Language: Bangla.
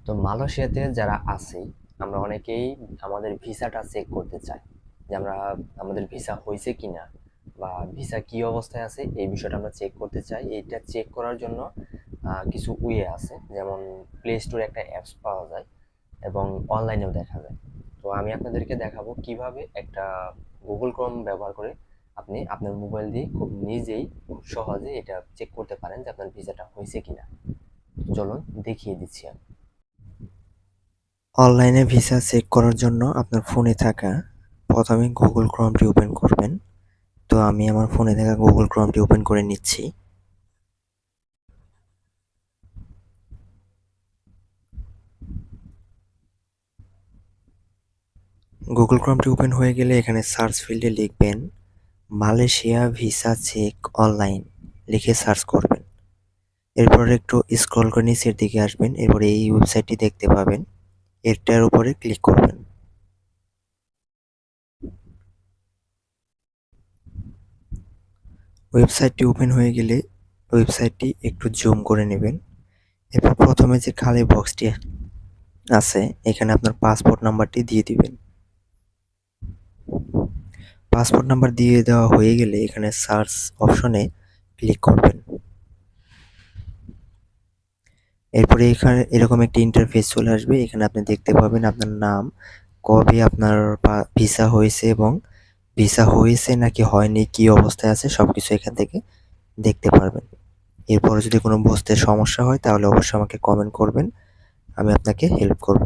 তো মালয়েশিয়াতে যারা আছি আমরা অনেকেই আমাদের ভিসাটা চেক করতে চাই যে আমাদের ভিসা হয়েছে কিনা বা ভিসা কি অবস্থায় আছে এই বিষয়টা আমরা চেক করতে চাই। এইটা চেক করার জন্য কিছু ওয়ে আছে, যেমন প্লে স্টোরে একটা অ্যাপস পাওয়া যায় এবং অনলাইনেও দেখা যায়। তো আমি আপনাদেরকে দেখাবো কিভাবে একটা গুগল ক্রোম ব্যবহার করে আপনি আপনার মোবাইল দিয়ে খুব নিজেই খুব সহজে এটা চেক করতে পারেন যে আপনার ভিসাটা হয়েছে কিনা। চলুন দেখিয়ে দিচ্ছি আমি। অনলাইনে ভিসা চেক করার জন্য আপনার ফোনে থাকা প্রথমে গুগল ক্রোমটি ওপেন করবেন। তো আমি আমার ফোনে থাকা গুগল ক্রোমটি ওপেন করে নিচ্ছি। গুগল ক্রোমটি ওপেন হয়ে গেলে এখানে সার্চ ফিল্ডে লিখবেন মালয়েশিয়া ভিসা চেক অনলাইন লিখে সার্চ করবেন। এরপর একটু স্ক্রল করে নিচের দিকে আসবেন, এরপরে এই ওয়েবসাইটটি দেখতে পাবেন, এটার উপরে ক্লিক করবেন। ওয়েবসাইটটি ওপেন হয়ে গেলে ওয়েবসাইটটি একটু জুম করে নেবেন। এরপর প্রথমে যে খালি বক্সটি আছে এখানে আপনার পাসপোর্ট নাম্বারটি দিয়ে দিবেন। পাসপোর্ট নাম্বার দিয়ে দেওয়া হয়ে গেলে এখানে সার্চ অপশনে ক্লিক করবেন। এরপরে এখানে এরকম একটি ইন্টারফেস চলে আসবে। এখানে আপনি দেখতে পাবেন আপনার নাম, কবে আপনার ভিসা হয়েছে এবং ভিসা হয়েছে নাকি হয়নি, কি অবস্থায় আছে সবকিছু এখান থেকে দেখতে পারবেন। এরপরে যদি কোনো বুঝতে সমস্যা হয় তাহলে অবশ্যই আমাকে কমেন্ট করবেন, আমি আপনাকে হেল্প করব।